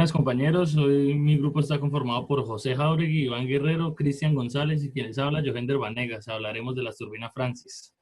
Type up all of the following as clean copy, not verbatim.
Buenas compañeros, hoy mi grupo está conformado por José Jauregui, Iván Guerrero, Cristian González y quienes habla, Johender Vanegas. Hablaremos de las turbinas Francis.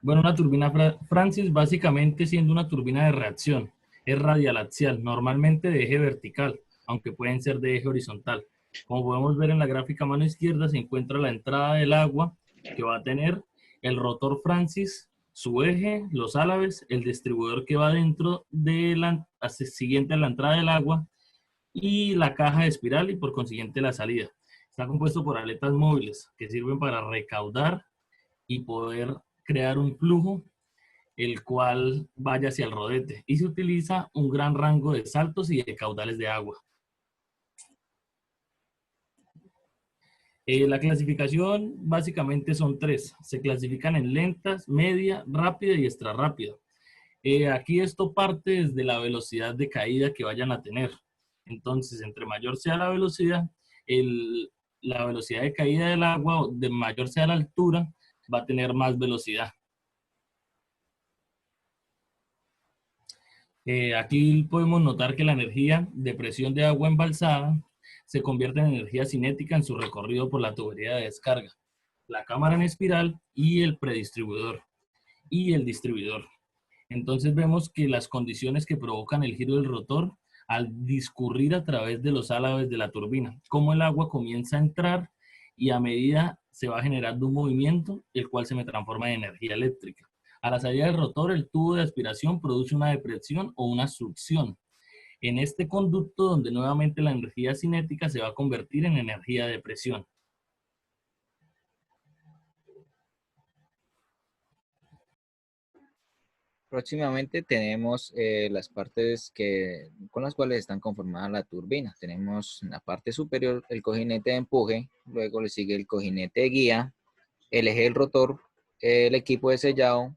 Bueno, una turbina Francis básicamente siendo una turbina de reacción, es radial axial, normalmente de eje vertical, aunque pueden ser de eje horizontal. Como podemos ver en la gráfica a mano izquierda se encuentra la entrada del agua que va a tener el rotor Francis, su eje, los álabes, el distribuidor que va dentro de siguiente a la entrada del agua y la caja de espiral y por consiguiente la salida. Está compuesto por aletas móviles que sirven para recaudar y poder crear un flujo el cual vaya hacia el rodete y se utiliza un gran rango de saltos y de caudales de agua. La clasificación básicamente son tres. Se clasifican en lentas, media, rápida y extra rápida. Aquí esto parte desde la velocidad de caída que vayan a tener. Entonces, entre mayor sea la velocidad, la velocidad de caída del agua, de mayor sea la altura, va a tener más velocidad. Aquí podemos notar que la energía de presión de agua embalsada se convierte en energía cinética en su recorrido por la tubería de descarga, la cámara en espiral y el predistribuidor y el distribuidor. Entonces vemos que las condiciones que provocan el giro del rotor al discurrir a través de los álabes de la turbina, cómo el agua comienza a entrar y a medida se va generando un movimiento, el cual se me transforma en energía eléctrica. A la salida del rotor, el tubo de aspiración produce una depresión o una succión. En este conducto donde nuevamente la energía cinética se va a convertir en energía de presión. Próximamente tenemos las partes con las cuales están conformadas la turbina. Tenemos en la parte superior el cojinete de empuje, luego le sigue el cojinete de guía, el eje del rotor, el equipo de sellado,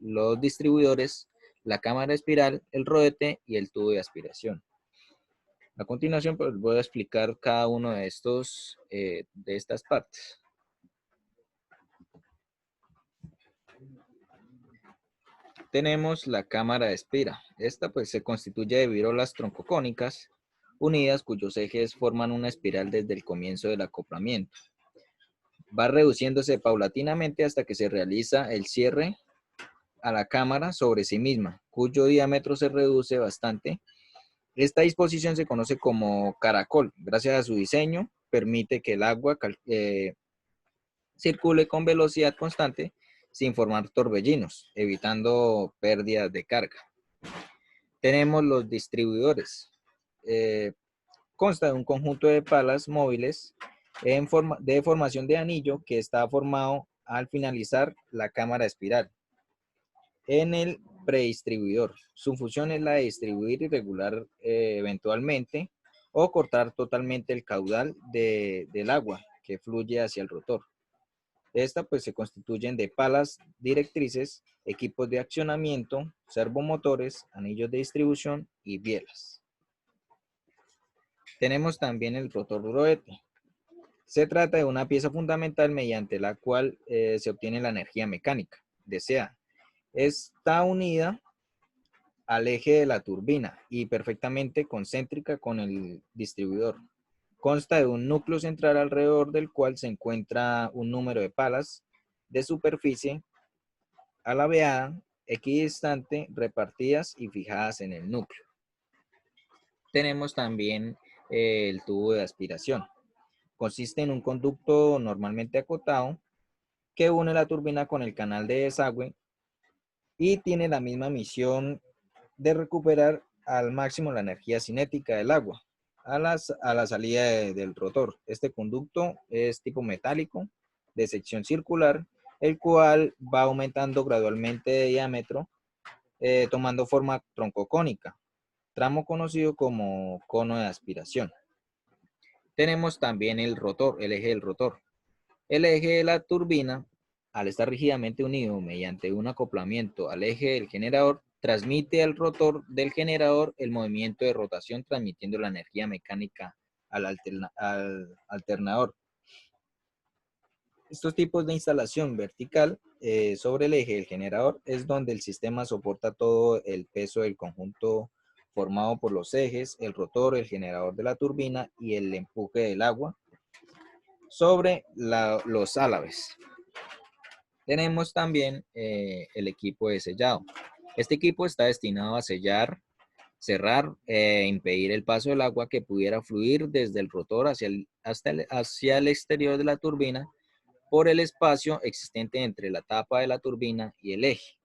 los distribuidores, la cámara espiral, el rodete y el tubo de aspiración. A continuación, pues, voy a explicar cada uno de estas partes. Tenemos la cámara de espira. Esta pues se constituye de virolas troncocónicas unidas cuyos ejes forman una espiral desde el comienzo del acoplamiento. Va reduciéndose paulatinamente hasta que se realiza el cierre a la cámara sobre sí misma, cuyo diámetro se reduce bastante. Esta disposición se conoce como caracol. Gracias a su diseño, permite que el agua circule con velocidad constante sin formar torbellinos, evitando pérdidas de carga. Tenemos los distribuidores. Consta de un conjunto de palas móviles de formación de anillo que está formado al finalizar la cámara espiral. En el predistribuidor, su función es la de distribuir y regular eventualmente o cortar totalmente el caudal del agua que fluye hacia el rotor. Esta pues se constituyen de palas directrices, equipos de accionamiento, servomotores, anillos de distribución y bielas. Tenemos también el rotor rodete. Se trata de una pieza fundamental mediante la cual se obtiene la energía mecánica deseada. Está unida al eje de la turbina y perfectamente concéntrica con el distribuidor. Consta de un núcleo central alrededor del cual se encuentra un número de palas de superficie alabeada, equidistante, repartidas y fijadas en el núcleo. Tenemos también el tubo de aspiración. Consiste en un conducto normalmente acotado que une la turbina con el canal de desagüe y tiene la misma misión de recuperar al máximo la energía cinética del agua a la salida del rotor. Este conducto es tipo metálico de sección circular, el cual va aumentando gradualmente de diámetro, tomando forma troncocónica, tramo conocido como cono de aspiración. Tenemos también el rotor, el eje del rotor. El eje de la turbina, al estar rígidamente unido mediante un acoplamiento al eje del generador, transmite al rotor del generador el movimiento de rotación, transmitiendo la energía mecánica al alternador. Estos tipos de instalación vertical sobre el eje del generador es donde el sistema soporta todo el peso del conjunto formado por los ejes, el rotor, el generador de la turbina y el empuje del agua sobre los álabes. Tenemos también el equipo de sellado. Este equipo está destinado a sellar, cerrar e impedir el paso del agua que pudiera fluir desde el rotor hacia el exterior de la turbina por el espacio existente entre la tapa de la turbina y el eje.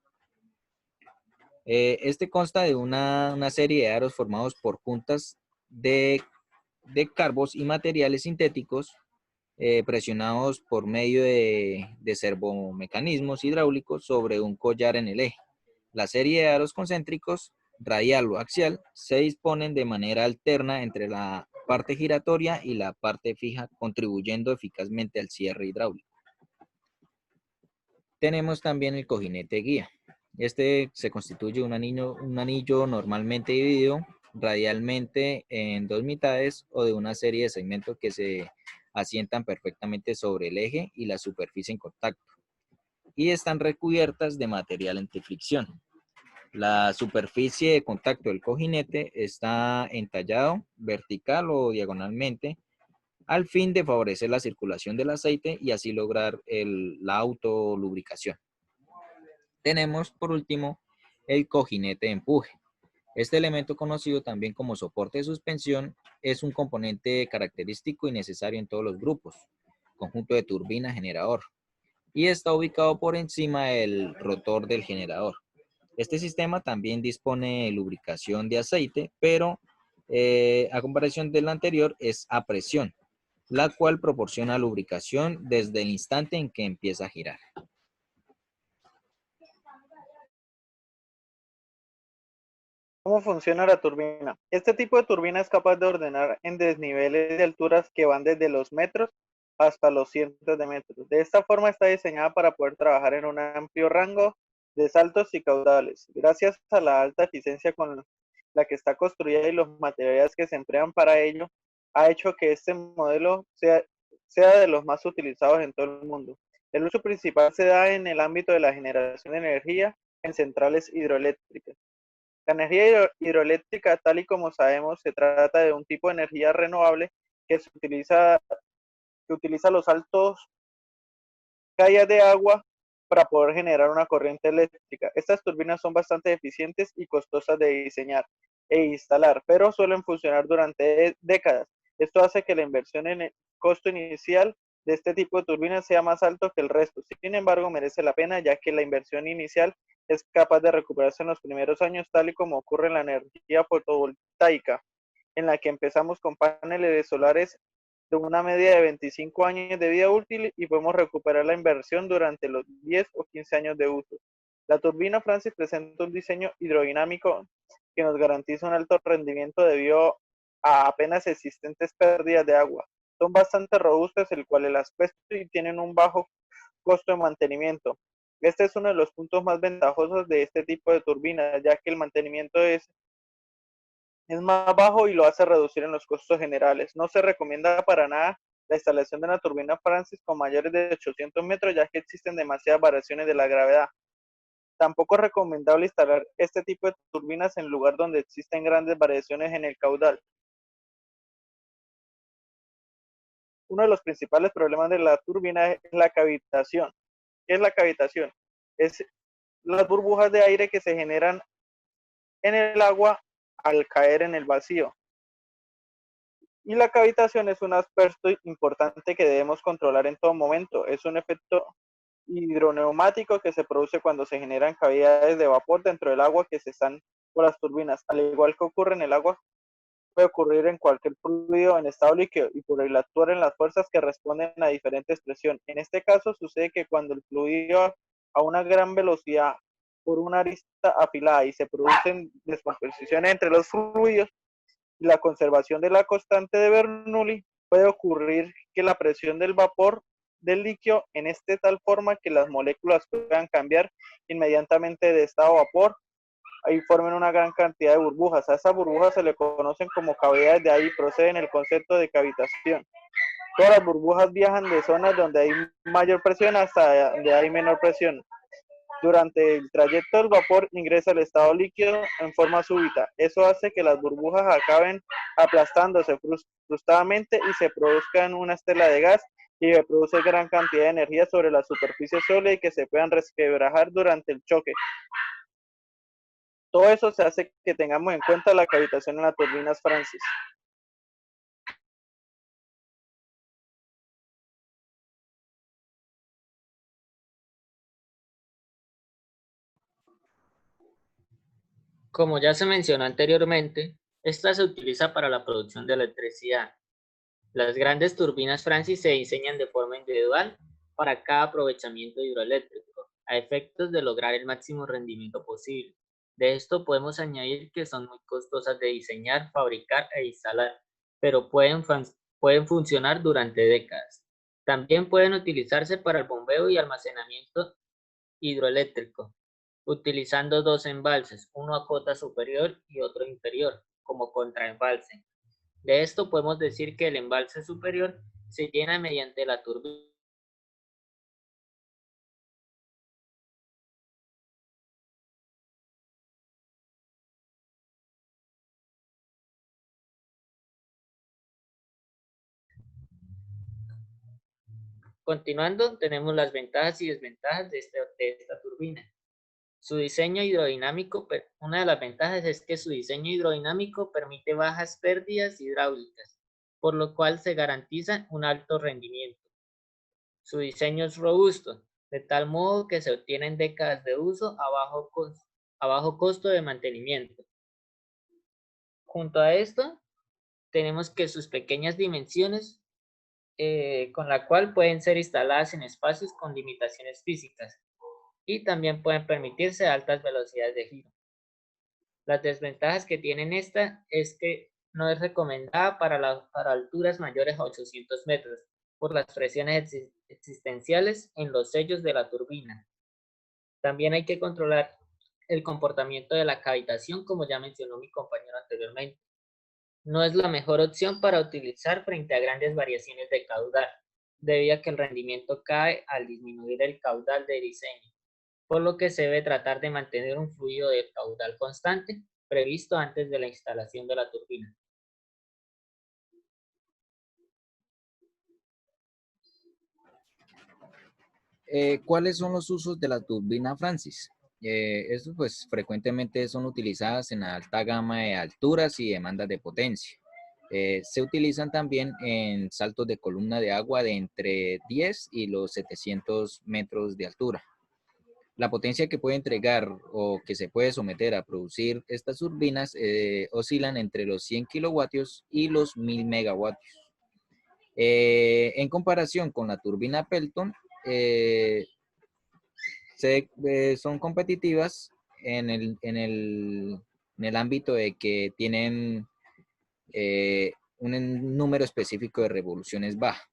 Este consta de una serie de aros formados por juntas de carbos y materiales sintéticos presionados por medio de servomecanismos hidráulicos sobre un collar en el eje. La serie de aros concéntricos, radial o axial, se disponen de manera alterna entre la parte giratoria y la parte fija, contribuyendo eficazmente al cierre hidráulico. Tenemos también el cojinete guía. Este se constituye un anillo normalmente dividido radialmente en dos mitades o de una serie de segmentos que se asientan perfectamente sobre el eje y la superficie en contacto y están recubiertas de material antifricción. La superficie de contacto del cojinete está entallado vertical o diagonalmente al fin de favorecer la circulación del aceite y así lograr la autolubricación. Tenemos por último el cojinete de empuje. Este elemento, conocido también como soporte de suspensión, es un componente característico y necesario en todos los grupos, conjunto de turbina generador, y está ubicado por encima del rotor del generador. Este sistema también dispone de lubricación de aceite, pero a comparación del anterior es a presión, la cual proporciona lubricación desde el instante en que empieza a girar. ¿Cómo funciona la turbina? Este tipo de turbina es capaz de ordenar en desniveles de alturas que van desde los metros hasta los cientos de metros. De esta forma está diseñada para poder trabajar en un amplio rango de saltos y caudales. Gracias a la alta eficiencia con la que está construida y los materiales que se emplean para ello, ha hecho que este modelo sea de los más utilizados en todo el mundo. El uso principal se da en el ámbito de la generación de energía en centrales hidroeléctricas. La energía hidroeléctrica, tal y como sabemos, se trata de un tipo de energía renovable que utiliza los altos calles de agua para poder generar una corriente eléctrica. Estas turbinas son bastante eficientes y costosas de diseñar e instalar, pero suelen funcionar durante décadas. Esto hace que la inversión en el costo inicial de este tipo de turbinas sea más alto que el resto. Sin embargo, merece la pena ya que la inversión inicial es capaz de recuperarse en los primeros años, tal y como ocurre en la energía fotovoltaica, en la que empezamos con paneles solares de una media de 25 años de vida útil y podemos recuperar la inversión durante los 10 o 15 años de uso. La turbina Francis presenta un diseño hidrodinámico que nos garantiza un alto rendimiento debido a apenas existentes pérdidas de agua. Son bastante robustas, el cual el aspecto y tienen un bajo costo de mantenimiento. Este es uno de los puntos más ventajosos de este tipo de turbinas, ya que el mantenimiento es más bajo y lo hace reducir en los costos generales. No se recomienda para nada la instalación de una turbina Francis con mayores de 800 metros, ya que existen demasiadas variaciones de la gravedad. Tampoco es recomendable instalar este tipo de turbinas en lugar donde existen grandes variaciones en el caudal. Uno de los principales problemas de la turbina es la cavitación. ¿Qué es la cavitación? Es las burbujas de aire que se generan en el agua al caer en el vacío. Y la cavitación es un aspecto importante que debemos controlar en todo momento. Es un efecto hidroneumático que se produce cuando se generan cavidades de vapor dentro del agua que se están por las turbinas. Al igual que ocurre en el agua, puede ocurrir en cualquier fluido en estado líquido y por el actuar en las fuerzas que responden a diferentes presión. En este caso sucede que cuando el fluido a una gran velocidad por una arista afilada y se producen descomposiciones entre los fluidos, la conservación de la constante de Bernoulli, puede ocurrir que la presión del vapor del líquido en de tal forma que las moléculas puedan cambiar inmediatamente de estado a vapor y formen una gran cantidad de burbujas. A esas burbujas se le conocen como cavidades, de ahí proceden el concepto de cavitación. Todas las burbujas viajan de zonas donde hay mayor presión hasta donde hay menor presión. Durante el trayecto el vapor ingresa al estado líquido en forma súbita. Eso hace que las burbujas acaben aplastándose frustradamente y se produzcan una estela de gas y que produce gran cantidad de energía sobre la superficie sólida y que se puedan resquebrajar durante el choque. Todo eso se hace que tengamos en cuenta la cavitación en las turbinas Francis. Como ya se mencionó anteriormente, esta se utiliza para la producción de electricidad. Las grandes turbinas Francis se diseñan de forma individual para cada aprovechamiento hidroeléctrico, a efectos de lograr el máximo rendimiento posible. De esto podemos añadir que son muy costosas de diseñar, fabricar e instalar, pero pueden funcionar durante décadas. También pueden utilizarse para el bombeo y almacenamiento hidroeléctrico, utilizando dos embalses, uno a cota superior y otro inferior, como contraembalse. De esto podemos decir que el embalse superior se llena mediante la turbina. Continuando, tenemos las ventajas y desventajas de esta turbina. Su diseño hidrodinámico, una de las ventajas es que su diseño hidrodinámico permite bajas pérdidas hidráulicas, por lo cual se garantiza un alto rendimiento. Su diseño es robusto, de tal modo que se obtienen décadas de uso a bajo costo de mantenimiento. Junto a esto, tenemos que sus pequeñas dimensiones, con la cual pueden ser instaladas en espacios con limitaciones físicas y también pueden permitirse altas velocidades de giro. Las desventajas que tienen esta es que no es recomendada para alturas mayores a 800 metros por las presiones existenciales en los sellos de la turbina. También hay que controlar el comportamiento de la cavitación, como ya mencionó mi compañero anteriormente. No es la mejor opción para utilizar frente a grandes variaciones de caudal, debido a que el rendimiento cae al disminuir el caudal de diseño, por lo que se debe tratar de mantener un fluido de caudal constante previsto antes de la instalación de la turbina. ¿Cuáles son los usos de la turbina Francis? Estos pues frecuentemente son utilizadas en alta gama de alturas y demandas de potencia. Se utilizan también en saltos de columna de agua de entre 10 y los 700 metros de altura. La potencia que puede entregar o que se puede someter a producir estas turbinas oscilan entre los 100 kilovatios y los 1000 megavatios. En comparación con la turbina Pelton, son competitivas en el ámbito de que tienen un número específico de revoluciones baja.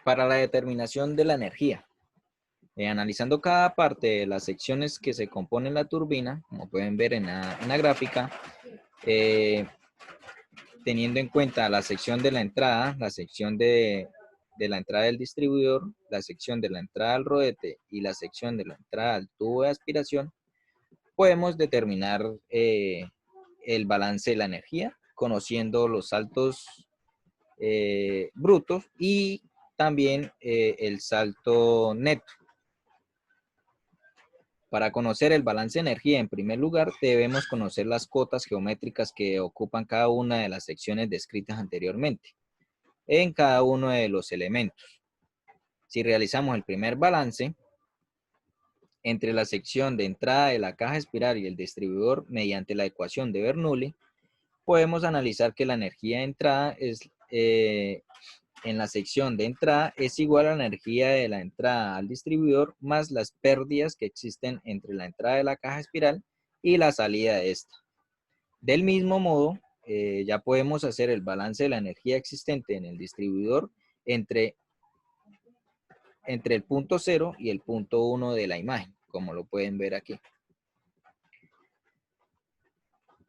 Para la determinación de la energía, analizando cada parte de las secciones que se componen la turbina, como pueden ver en la gráfica, teniendo en cuenta la sección de la entrada, la sección de la entrada del distribuidor, la sección de la entrada al rodete y la sección de la entrada al tubo de aspiración, podemos determinar el balance de la energía, conociendo los saltos brutos y también el salto neto. Para conocer el balance de energía, en primer lugar, debemos conocer las cotas geométricas que ocupan cada una de las secciones descritas anteriormente en cada uno de los elementos. Si realizamos el primer balance entre la sección de entrada de la caja espiral y el distribuidor mediante la ecuación de Bernoulli, podemos analizar que la energía de entrada en la sección de entrada es igual a la energía de la entrada al distribuidor más las pérdidas que existen entre la entrada de la caja espiral y la salida de esta. Del mismo modo, ya podemos hacer el balance de la energía existente en el distribuidor entre el punto 0 y el punto 1 de la imagen, como lo pueden ver aquí.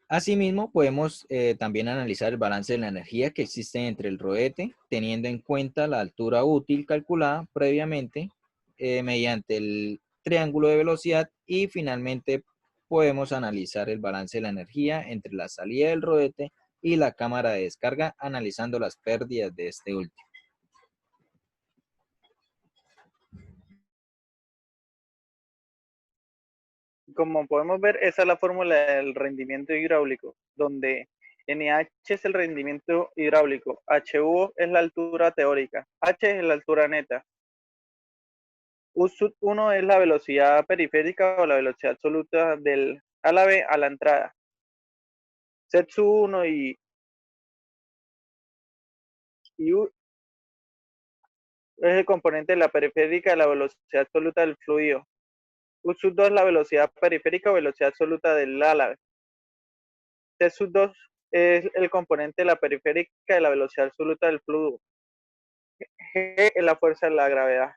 Asimismo, podemos también analizar el balance de la energía que existe entre el rodete, teniendo en cuenta la altura útil calculada previamente mediante el triángulo de velocidad, y finalmente podemos analizar el balance de la energía entre la salida del rodete y la cámara de descarga, analizando las pérdidas de este último. Como podemos ver, esa es la fórmula del rendimiento hidráulico, donde NH es el rendimiento hidráulico, HU es la altura teórica, H es la altura neta, U sub 1 es la velocidad periférica o la velocidad absoluta del álave a la entrada, Z sub 1 y U es el componente de la periférica de la velocidad absoluta del fluido. U sub 2 es la velocidad periférica o velocidad absoluta del álave. T sub 2 es el componente de la periférica de la velocidad absoluta del fluido. G es la fuerza de la gravedad.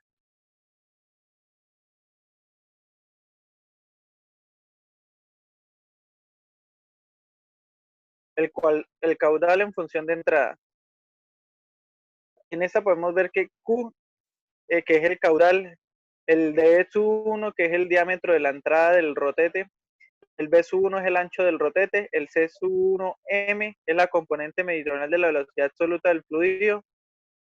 El caudal en función de entrada. En esta podemos ver que Q, que es el caudal, el D sub 1, que es el diámetro de la entrada del rotete, el B sub 1 es el ancho del rotete, el C sub 1M es la componente meridional de la velocidad absoluta del fluido,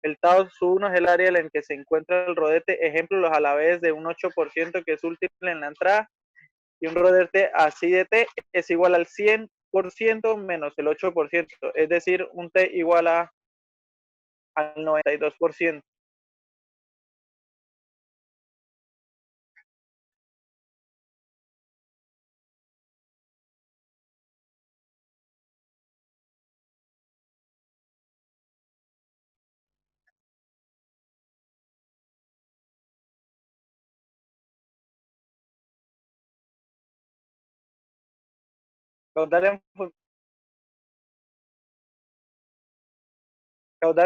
el tau sub 1 es el área en la que se encuentra el rodete, ejemplo, los alabedes de un 8% que es útil en la entrada, y un rodete así de T es igual al 100% menos el 8%, es decir, un T igual al 92%. Caudal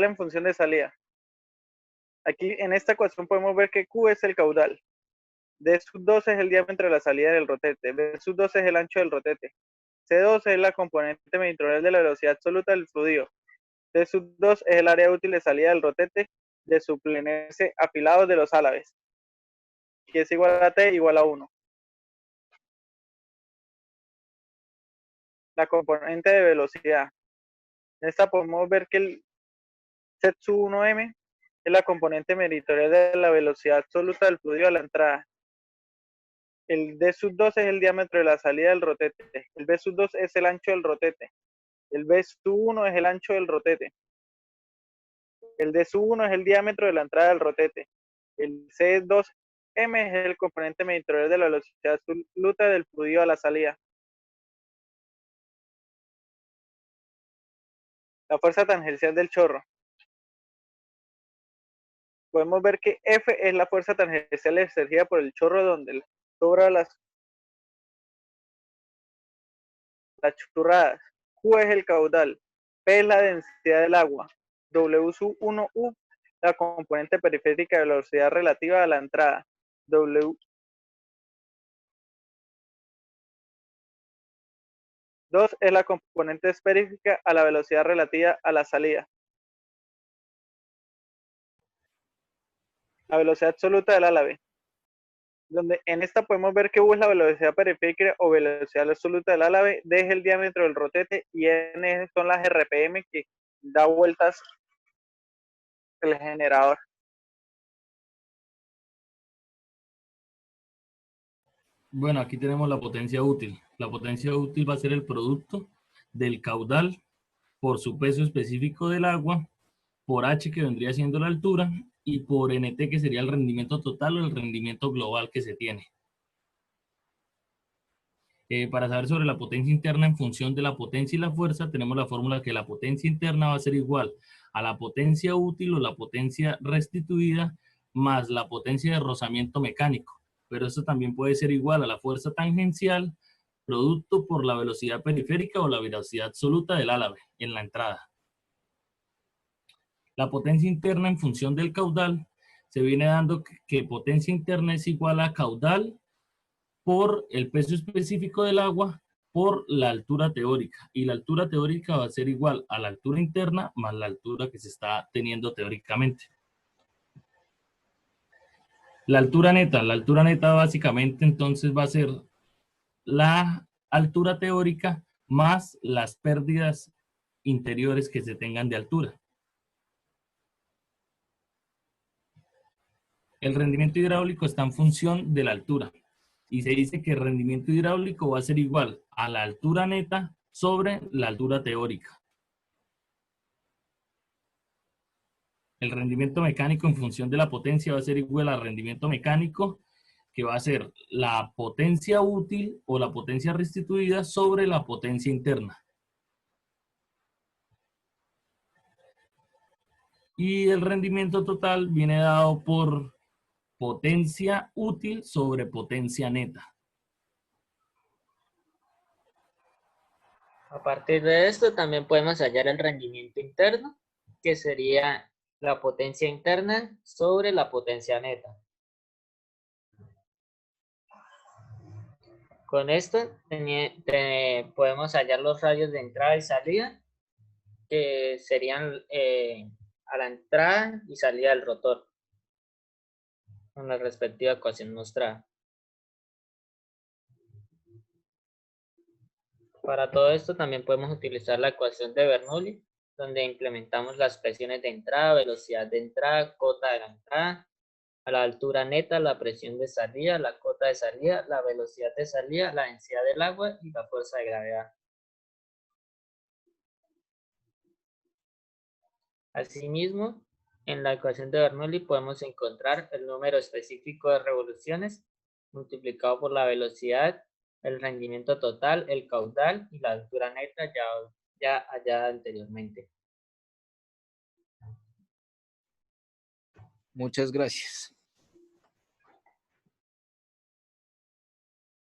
en función de salida. Aquí en esta ecuación podemos ver que Q es el caudal. D sub 2 es el diámetro de la salida del rotete. B sub 2 es el ancho del rotete. C2 es la componente meridional de la velocidad absoluta del fluido. D sub 2 es el área útil de salida del rotete de su plenes afilados de los álabes, que es igual a T igual a 1. La componente de velocidad. En esta podemos ver que el Z sub 1M es la componente meridional de la velocidad absoluta del fluido a la entrada. El D sub 2 es el diámetro de la salida del rotete. El B sub 2 es el ancho del rotete. El B sub 1 es el ancho del rotete. El D sub 1 es el diámetro de la entrada del rotete. El C2M es el componente meridional de la velocidad absoluta del fluido a la salida. La fuerza tangencial del chorro. Podemos ver que F es la fuerza tangencial ejercida por el chorro donde sobra las churradas. Q es el caudal. P es la densidad del agua. W sub 1U, la componente periférica de la velocidad relativa a la entrada. W 2 es la componente específica a la velocidad relativa a la salida. La velocidad absoluta del álave. Donde en esta podemos ver que U es la velocidad periférica o velocidad absoluta del álave, D es el diámetro del rotete y N son las RPM que da vueltas el generador. Bueno, aquí tenemos la potencia útil. La potencia útil va a ser el producto del caudal por su peso específico del agua, por H, que vendría siendo la altura, y por NT, que sería el rendimiento total o el rendimiento global que se tiene. Para saber sobre la potencia interna en función de la potencia y la fuerza, tenemos la fórmula que la potencia interna va a ser igual a la potencia útil o la potencia restituida más la potencia de rozamiento mecánico. Pero esto también puede ser igual a la fuerza tangencial, producto por la velocidad periférica o la velocidad absoluta del álave en la entrada. La potencia interna en función del caudal se viene dando que potencia interna es igual a caudal por el peso específico del agua por la altura teórica. Y la altura teórica va a ser igual a la altura interna más la altura que se está teniendo teóricamente. La altura neta básicamente entonces va a ser la altura teórica más las pérdidas interiores que se tengan de altura. El rendimiento hidráulico está en función de la altura y se dice que el rendimiento hidráulico va a ser igual a la altura neta sobre la altura teórica. El rendimiento mecánico en función de la potencia va a ser igual al rendimiento mecánico, que va a ser la potencia útil o la potencia restituida sobre la potencia interna. Y el rendimiento total viene dado por potencia útil sobre potencia neta. A partir de esto también podemos hallar el rendimiento interno, que sería la potencia interna sobre la potencia neta. Con esto podemos hallar los radios de entrada y salida, que serían a la entrada y salida del rotor, con la respectiva ecuación mostrada. Para todo esto también podemos utilizar la ecuación de Bernoulli, donde implementamos las presiones de entrada, velocidad de entrada, cota de la entrada, a la altura neta, la presión de salida, la cota de salida, la velocidad de salida, la densidad del agua y la fuerza de gravedad. Asimismo, en la ecuación de Bernoulli podemos encontrar el número específico de revoluciones multiplicado por la velocidad, el rendimiento total, el caudal y la altura neta ya hallada anteriormente. Muchas gracias.